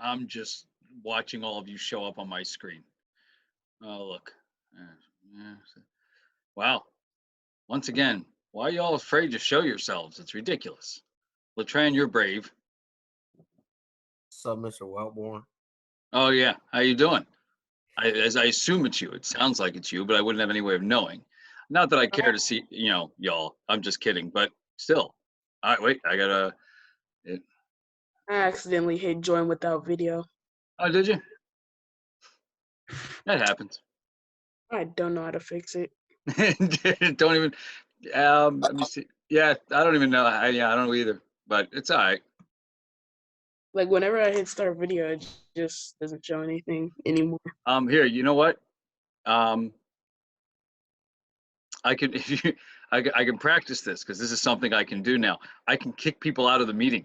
I'm just watching all of you show up on my screen. Oh, look. Yeah. Wow. Once again, why are you all afraid to show yourselves? It's ridiculous. Latran, you're brave. What's up, Mr. Wellborn? Oh yeah, how you doing? As I assume it's you. It sounds like it's you, but I wouldn't have any way of knowing. Not that I care to see, y'all. I'm just kidding, but still. All right, wait. I gotta. I accidentally hit join without video. Oh, did you? That happens. I don't know how to fix it. Don't even. Let me see. Yeah, I don't even know. I don't know either. But it's all right. Like whenever I hit start video, it just doesn't show anything anymore. Here, you know what? I can if you, I can practice this because this is something I can do now. I can kick people out of the meeting,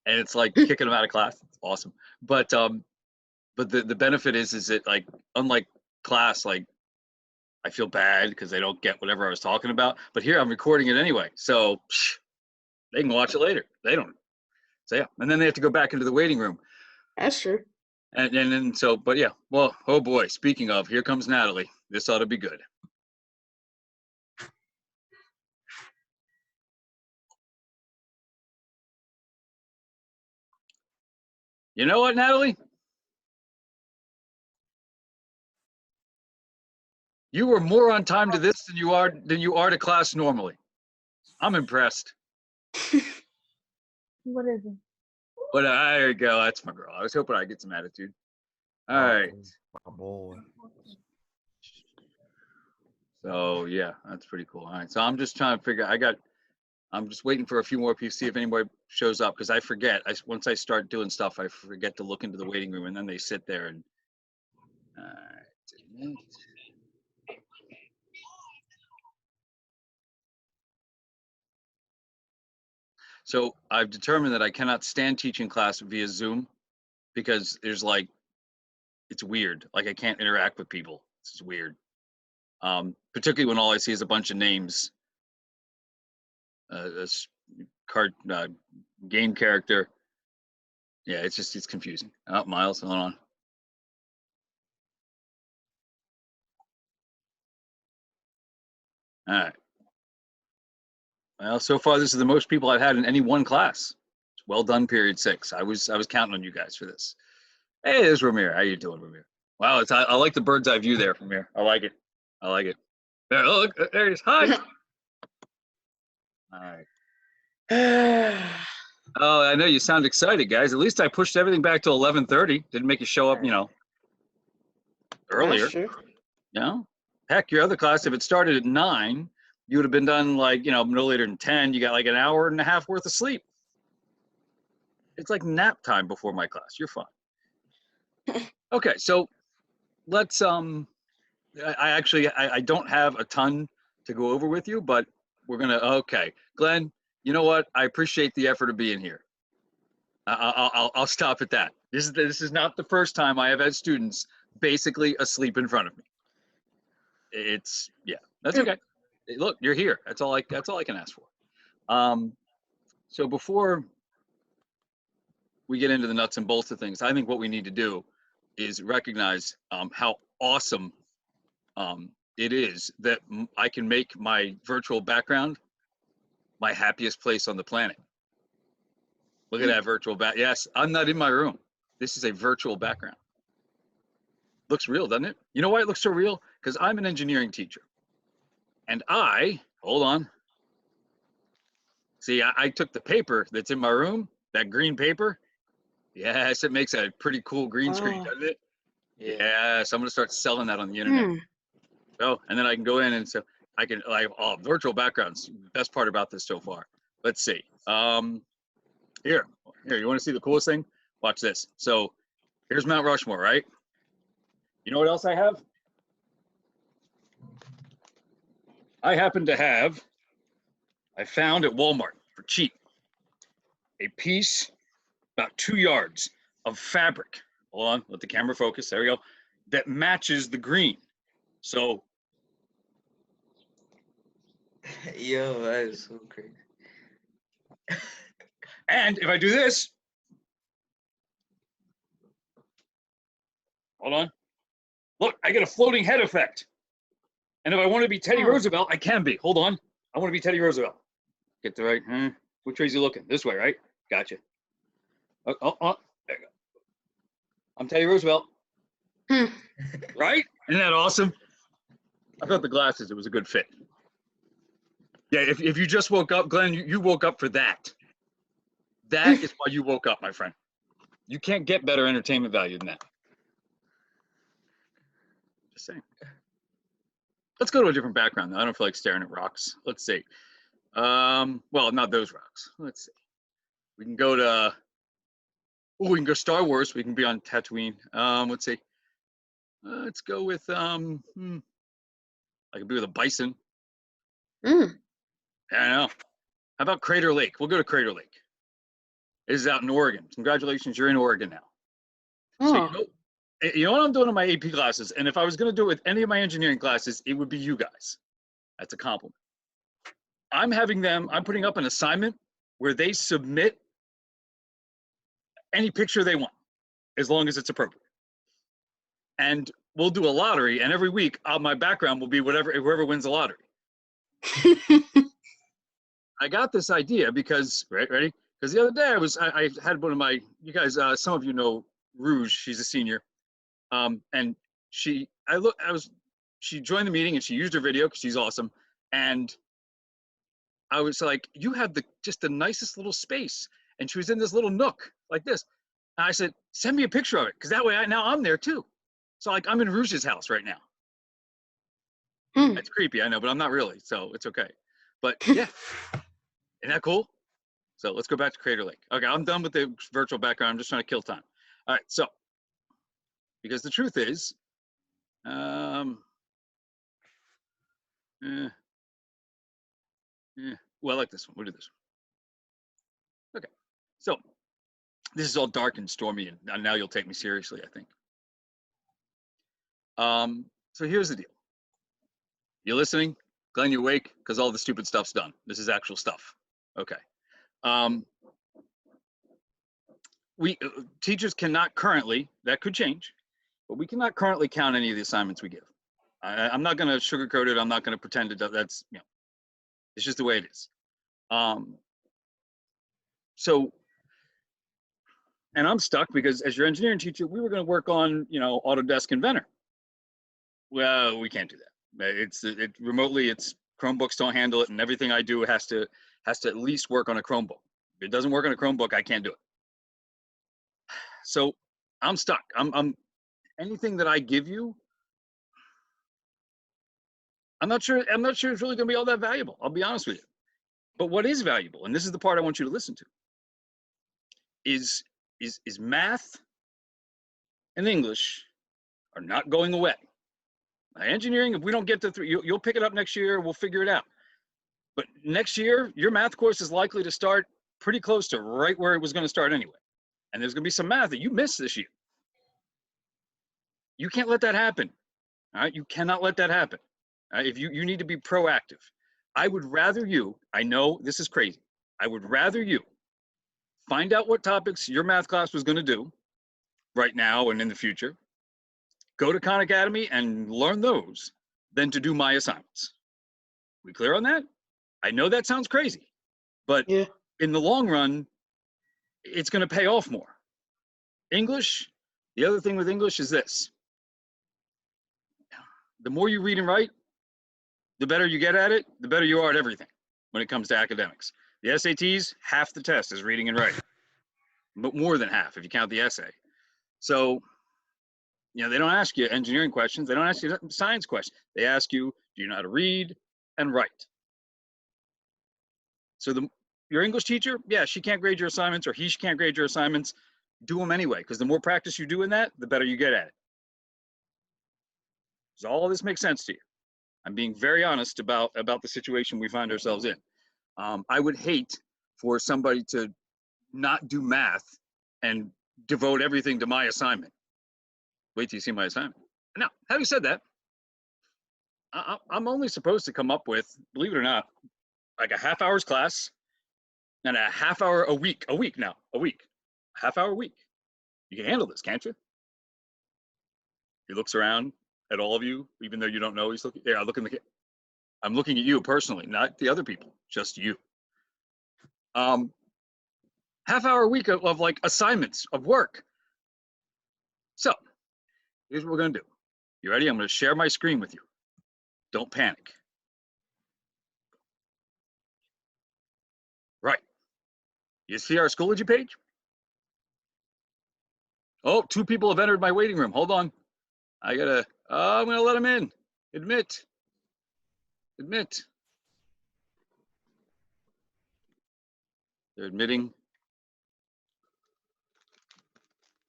and it's like kicking them out of class. It's awesome. But the benefit is that like unlike class, like I feel bad because they don't get whatever I was talking about. But here I'm recording it anyway, so they can watch it later. They don't. So yeah, and then they have to go back into the waiting room. That's true. And then so, but yeah, well, oh boy. Speaking of, here comes Natalie. This ought to be good. You know what, Natalie? You were more on time to this than you are to class normally. I'm impressed. What is it? But there you go. That's my girl. I was hoping I'd get some attitude. All right. My boy. So yeah, that's pretty cool. All right. So I'm just trying to figure. I'm just waiting for a few more people to see if anybody shows up because I forget. Once I start doing stuff, I forget to look into the waiting room, and then they sit there and. So I've determined that I cannot stand teaching class via Zoom because there's like, it's weird. Like I can't interact with people. It's just weird. Particularly when all I see is a bunch of names. This card game character. Yeah, it's confusing. Oh, Miles, hold on. All right. Well, so far this is the most people I've had in any one class. Well done, period 6. I was counting on you guys for this. Hey, there's Ramir. How you doing, Ramir? Wow, I like the bird's eye view there, Ramir. I like it. I like it. There, look, there he is. Hi. All right. Oh, I know you sound excited, guys. At least I pushed everything back to 11:30. Didn't make you show up, earlier. That's true. Heck, your other class, if it started at 9, you would have been done like, no later than 10. You got like an hour and a half worth of sleep. It's like nap time before my class. You're fine. Okay, so let's I don't have a ton to go over with you, but we're gonna. Okay, Glenn, you know what? I appreciate the effort of being here. I'll stop at that. This is not the first time I have had students basically asleep in front of me. It's that's okay. Look, you're here. That's all I can ask for. So before we get into the nuts and bolts of things, I think what we need to do is recognize how awesome it is that I can make my virtual background my happiest place on the planet. Look at that virtual back. Yes, I'm not in my room. This is a virtual background. Looks real, doesn't it? You know why it looks so real? Because I'm an engineering teacher. And hold on. See, I took the paper that's in my room, that green paper. Yes, it makes a pretty cool green screen, doesn't it? Yes, I'm gonna start selling that on the internet. Oh, and then I can go in and so I can virtual backgrounds. Best part about this so far. Let's see. Here, you want to see the coolest thing? Watch this. So here's Mount Rushmore, right? You know what else I have? I happen to have, I found at Walmart for cheap, a piece about 2 yards of fabric. Hold on, let the camera focus. There we go. That matches the green. So. Yo, that is so crazy. And if I do this, Hold on. Look, I get a floating head effect. And if I want to be Teddy Oh. Roosevelt, I can be. Hold on. I want to be Teddy Roosevelt. Get the right. Which way is he looking? This way, right? Gotcha. Oh, there you go. I'm Teddy Roosevelt. Hmm. Right? Isn't that awesome? I thought the glasses, it was a good fit. Yeah, if you just woke up, Glenn, you woke up for that. That is why you woke up, my friend. You can't get better entertainment value than that. Just saying. Let's go to a different background, though. I don't feel like staring at rocks. Let's see. Well, not those rocks. Let's see. We can go to, we can go Star Wars. We can be on Tatooine. Let's see. Let's go with, I could be with a bison. Mm. I know. How about Crater Lake? We'll go to Crater Lake. This is out in Oregon. Congratulations, you're in Oregon now. So Oh. you know what I'm doing in my AP classes? And if I was going to do it with any of my engineering classes, it would be you guys. That's a compliment. I'm putting up an assignment where they submit any picture they want, as long as it's appropriate. And we'll do a lottery, and every week my background will be whoever wins the lottery. I got this idea because, ready? Because the other day I had one of my, you guys, some of you know Rouge, she's a senior. And she joined the meeting and she used her video because she's awesome. And I was like, you have just the nicest little space. And she was in this little nook like this. And I said, send me a picture of it. Because that way now I'm there too. So like I'm in Rouge's house right now. Hmm. It's creepy, I know, but I'm not really, so it's okay. But yeah, isn't that cool? So let's go back to Crater Lake. Okay, I'm done with the virtual background. I'm just trying to kill time. All right, so because the truth is, well, I like this one. We'll do this one. Okay, so this is all dark and stormy, and now you'll take me seriously, I think. So here's the deal. You listening? Glenn, you awake? Because all the stupid stuff's done. This is actual stuff. Okay. Teachers cannot currently, that could change, but we cannot currently count any of the assignments we give. I'm not going to sugarcoat it. I'm not going to pretend that's, it's just the way it is. So, and I'm stuck because as your engineering teacher, we were going to work on, Autodesk Inventor. Well, we can't do that. Remotely, it's Chromebooks don't handle it, and everything I do has to at least work on a Chromebook. If it doesn't work on a Chromebook, I can't do it. So I'm stuck. I'm anything that I give you, I'm not sure it's really going to be all that valuable. I'll be honest with you. But what is valuable, and this is the part I want you to listen to, is math and English are not going away. Now, engineering, if we don't get to 3, you'll pick it up next year. We'll figure it out. But next year, your math course is likely to start pretty close to right where it was going to start anyway. And there's going to be some math that you missed this year. You can't let that happen. All right, you cannot let that happen. All right? If you need to be proactive. I would rather you, I know this is crazy, I would rather you find out what topics your math class was going to do right now and in the future, go to Khan Academy and learn those than to do my assignments. We clear on that? I know that sounds crazy, but Yeah. in the long run, it's going to pay off more. English, the other thing with English is this. The more you read and write, the better you get at it, the better you are at everything when it comes to academics. The SATs, half the test is reading and writing, but more than half if you count the essay. So, they don't ask you engineering questions. They don't ask you science questions. They ask you, do you know how to read and write? So your English teacher, yeah, she can't grade your assignments or he can't grade your assignments. Do them anyway, because the more practice you do in that, the better you get at it. Does all this make sense to you? I'm being very honest about the situation we find ourselves in. I would hate for somebody to not do math and devote everything to my assignment. Wait till you see my assignment. Now, having said that, I'm only supposed to come up with, believe it or not, like a half hour's class and a half hour a week, half hour a week. You can handle this, can't you? He looks around at all of you, even though you don't know he's looking. Yeah, I'm looking at you personally, not the other people, just you. Half-hour a week of like assignments of work. So here's what we're gonna do. You ready? I'm gonna share my screen with you. Don't panic. Right. You see our Schoology page? Oh, 2 people have entered my waiting room. Hold on. I'm gonna let them in. Admit. They're admitting.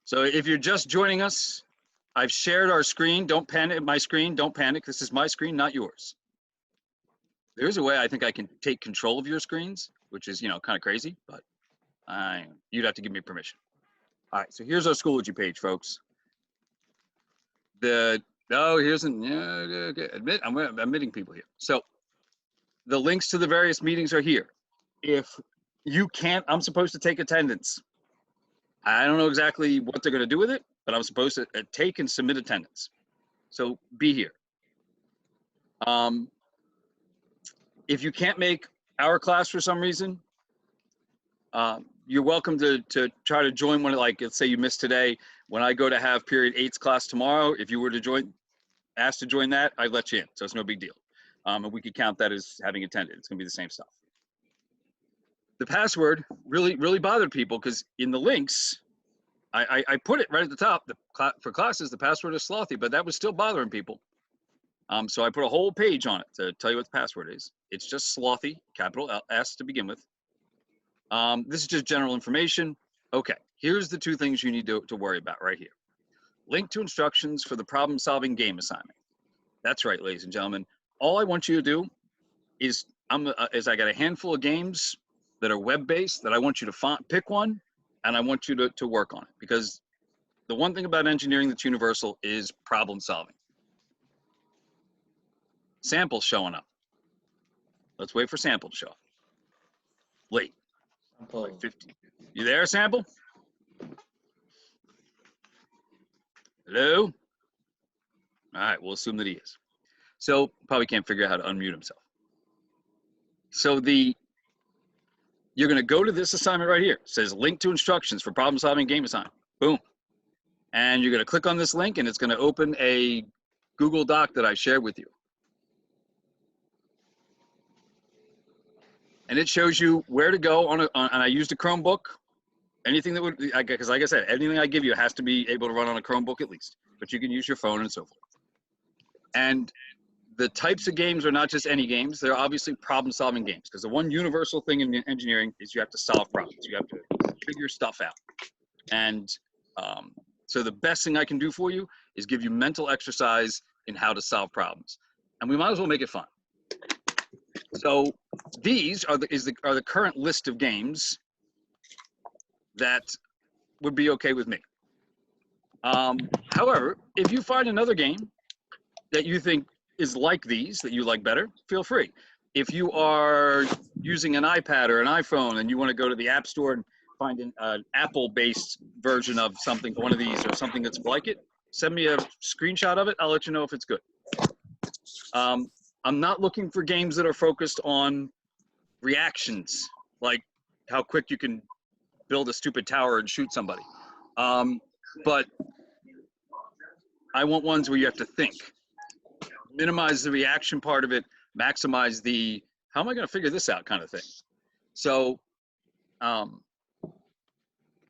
So if you're just joining us, I've shared our screen. Don't panic, my screen. Don't panic. This is my screen, not yours. There's a way I think I can take control of your screens, which is, kind of crazy, but you'd have to give me permission. All right, so here's our Schoology page, folks. I'm admitting people here. So the links to the various meetings are here. If you can't, I'm supposed to take attendance. I don't know exactly what they're going to do with it, but I'm supposed to take and submit attendance. So be here. If you can't make our class for some reason, you're welcome to try to join one. Like, let's say you missed today. When I go to have period 8's class tomorrow, if you were to asked to join that, I'd let you in. So it's no big deal. And we could count that as having attended. It's going to be the same stuff. The password really bothered people because in the links, I put it right at the top. For classes, the password is Slothy, but that was still bothering people. So I put a whole page on it to tell you what the password is. It's just Slothy, capital S to begin with. This is just general information. Okay, here's the 2 things you need to worry about right here. Link to instructions for the problem-solving game assignment. That's right, ladies and gentlemen. All I want you to do is I got a handful of games that are web-based that I want you to pick one, and I want you to work on it, because the one thing about engineering that's universal is problem solving. Sample's showing up. Let's wait for Sample to show up. Late. Like 50. You there, Sample? Hello? All right, we'll assume that he is. So probably can't figure out how to unmute himself. So you're going to go to this assignment right here. It says link to instructions for problem solving game assignment. Boom. And you're going to click on this link and it's going to open a Google Doc that I shared with you. And it shows you where to go and I used a Chromebook. Anything that would, because like I said, anything I give you has to be able to run on a Chromebook at least, but you can use your phone and so forth. And the types of games are not just any games. They're obviously problem-solving games, because the one universal thing in engineering is you have to solve problems. You have to figure stuff out. And so the best thing I can do for you is give you mental exercise in how to solve problems. And we might as well make it fun. So these are the current list of games that would be okay with me. However, if you find another game that you think is like these, that you like better, feel free. If you are using an iPad or an iPhone and you want to go to the App Store and find an Apple-based version of something, one of these or something that's like it, send me a screenshot of it. I'll let you know if it's good. I'm not looking for games that are focused on reactions, like how quick you can build a stupid tower and shoot somebody. But I want ones where you have to think. Minimize the reaction part of it, maximize the, how am I going to figure this out kind of thing. So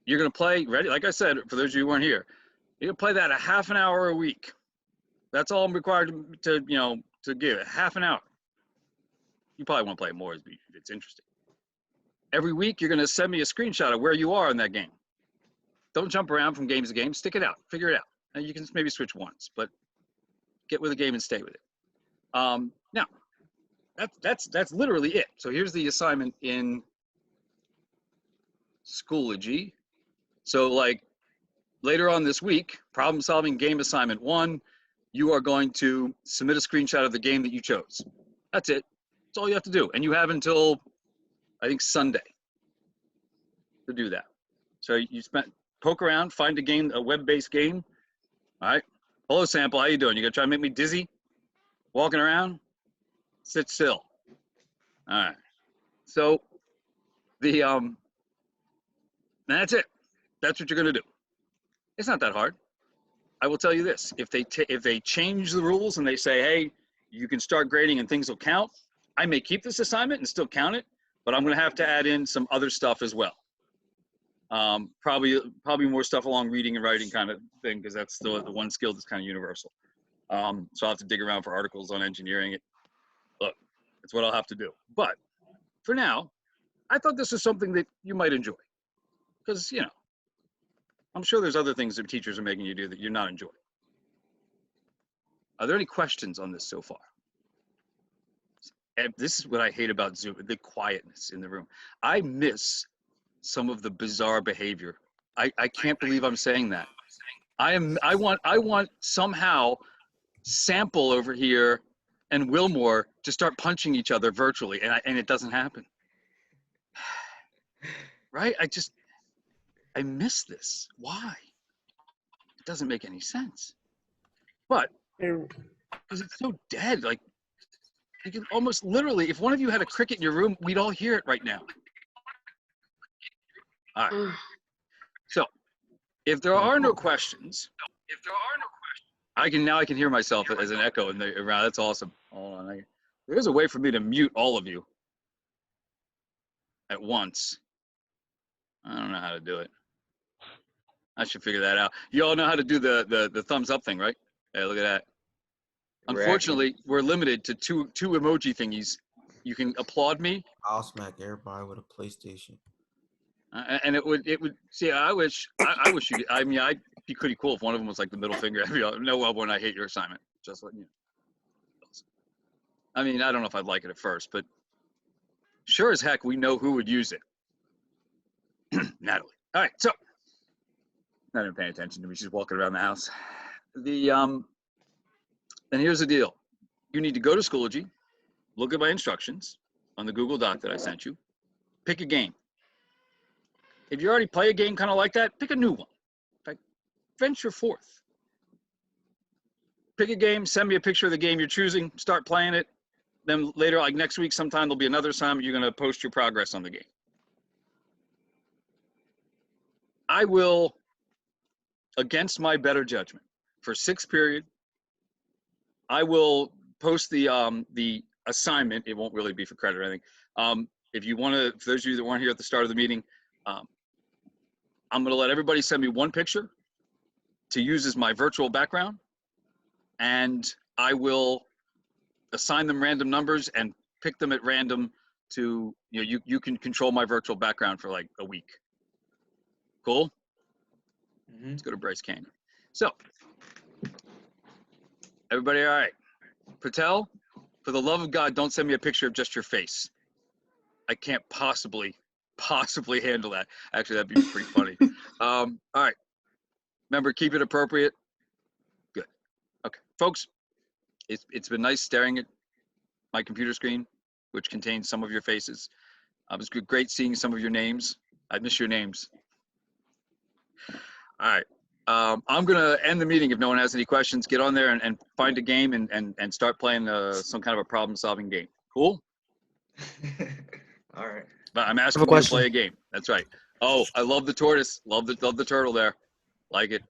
you're going to play, ready? Like I said, for those of you who weren't here, you're going to play that a half an hour a week. That's all I'm required to give it, half an hour. You probably want to play more if it's interesting. Every week, you're going to send me a screenshot of where you are in that game. Don't jump around from game to game. Stick it out. Figure it out. And you can maybe switch once, but get with the game and stay with it. Now, that's literally it. So here's the assignment in Schoology. So like later on this week, problem solving game assignment 1, you are going to submit a screenshot of the game that you chose. That's it. That's all you have to do. And you have until, I think, Sunday to do that. So you poke around, find a game, a web-based game. All right. Hello, Sample. How you doing? You gonna try to make me dizzy? Walking around? Sit still. All right. So that's it. That's what you're gonna do. It's not that hard. I will tell you this: if they change the rules and they say, hey, you can start grading and things will count, I may keep this assignment and still count it, but I'm gonna have to add in some other stuff as well. Probably more stuff along reading and writing kind of thing, because that's the one skill that's kind of universal. So I'll have to dig around for articles on engineering. Look, it's what I'll have to do. But for now, I thought this was something that you might enjoy, because I'm sure there's other things that teachers are making you do that you're not enjoying. Are there any questions on this so far? And this is what I hate about Zoom: the quietness in the room. I miss some of the bizarre behavior. I can't believe I'm saying that. I want somehow Sample over here and Wilmore to start punching each other virtually, and it doesn't happen. Right? I miss this. Why? It doesn't make any sense. But because it's so dead, like you can almost literally, if one of you had a cricket in your room, we'd all hear it right now. All right. So if there are no questions, I can hear myself as an echo in the around. That's awesome. Hold on. There's a way for me to mute all of you at once. I don't know how to do it. I should figure that out. You all know how to do the thumbs up thing, right? Hey, look at that. Unfortunately, we're limited to two emoji thingies. You can applaud me. I'll smack everybody with a PlayStation. And it would see. I wish you. I mean, I'd be pretty cool if one of them was like the middle finger. No, Wellborn, I hate your assignment. Just letting you know. I mean, I don't know if I'd like it at first, but sure as heck, we know who would use it. Natalie. All right, so not even paying attention to me. She's walking around the house. And here's the deal: you need to go to Schoology, look at my instructions on the Google Doc that I sent you, pick a game. If you already play a game kind of like that, pick a new one. Like, venture forth. Pick a game, send me a picture of the game you're choosing, start playing it. Then later, like next week sometime, there'll be another assignment. You're going to post your progress on the game. I will, against my better judgment, for 6th period, I will post the assignment. It won't really be for credit or anything. If you want to, for those of you that weren't here at the start of the meeting, I'm going to let everybody send me one picture to use as my virtual background, and I will assign them random numbers and pick them at random to, you can control my virtual background for like a week. Cool? Mm-hmm. Let's go to Bryce Canyon. So, everybody all right? Patel, for the love of God, don't send me a picture of just your face. I can't possibly handle that. Actually, that'd be pretty funny. All right. Remember, keep it appropriate. Good. Okay, folks, it's been nice staring at my computer screen, which contains some of your faces. It was great seeing some of your names. I miss your names. All right. I'm going to end the meeting if no one has any questions. Get on there and find a game and start playing some kind of a problem-solving game. Cool? All right. But I'm asking you to play a game. That's right. Oh, I love the tortoise. Love the turtle there. Like it.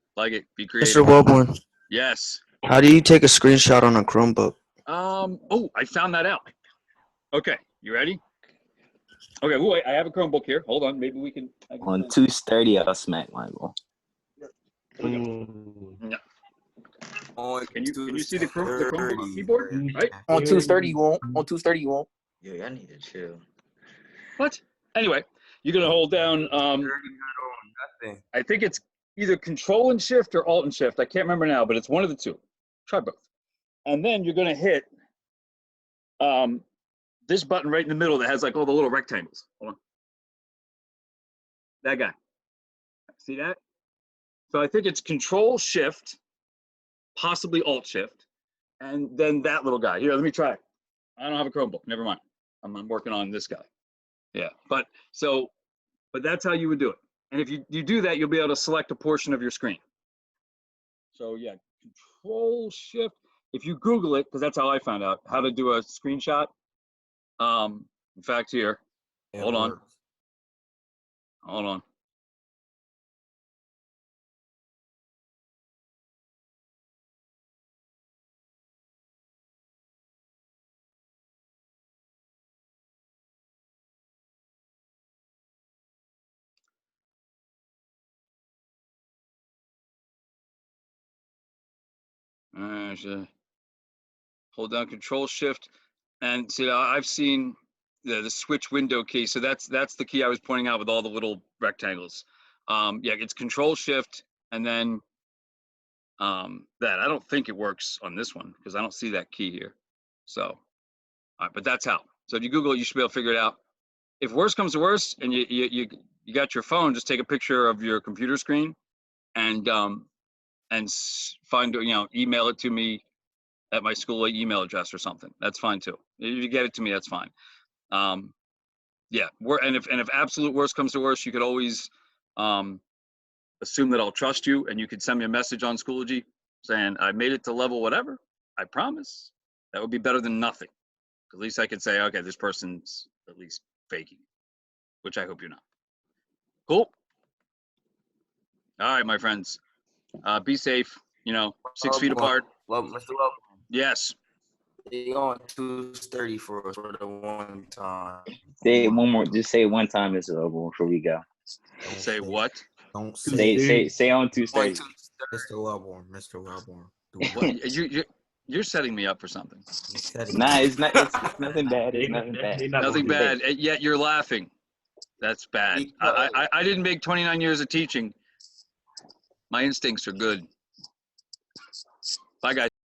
Be creative. Mr. Wellborn, Yes. how do you take a screenshot on a Chromebook? Oh, I found that out. Okay, you ready? Okay, wait, I have a Chromebook here. Hold on, maybe we can. On 230, I'll smack Michael. No. On Can you see the Chromebook 230. keyboard? Right? On 230 you won't. On 230 you won't. Yo, y'all need to chill. What? Anyway, you're gonna hold down. Nothing. I think it's either Control and Shift or Alt and Shift. I can't remember now, but it's one of the two. Try both. And then you're gonna hit this button right in the middle that has like all the little rectangles. Hold on. That guy. See that? So I think it's Control Shift, possibly Alt Shift, and then that little guy. Here, let me try it. I don't have a Chromebook. Never mind. I'm working on this guy. Yeah, but that's how you would do it. And if you do that, you'll be able to select a portion of your screen. So yeah, Control Shift. If you Google it, because that's how I found out how to do a screenshot. In fact, here, It Hold on. works. hold on. Hold down Control Shift, and see, I've seen the switch window key. So that's the key I was pointing out with all the little rectangles. Yeah, it's Control Shift, and then that. I don't think it works on this one because I don't see that key here. So, all right, but that's how. So if you Google it, you should be able to figure it out. If worse comes to worse, and you got your phone, just take a picture of your computer screen, and find, email it to me at my school email address or something. That's fine too. If you get it to me, that's fine. Yeah, and if absolute worst comes to worst, you could always assume that I'll trust you, and you could send me a message on Schoology saying I made it to level whatever. I promise. That would be better than nothing. At least I could say, okay, this person's at least faking, which I hope you're not. Cool. All right, my friends. Be safe. 6 feet apart. Love, Mr. Love. Yes. They on 2:30 for us for the one time. Say it one more. Just say it one time, Mr. Lobo, before we go. Don't Say what? Don't Say on 2:30. Mr. Loveborn. Mr. Loveborn. What? You're setting me up for something. Nah, it's not. It's nothing bad. It's nothing bad. Nothing bad. Yet you're laughing. That's bad. I didn't make 29 years of teaching. My instincts are good. Bye, guys.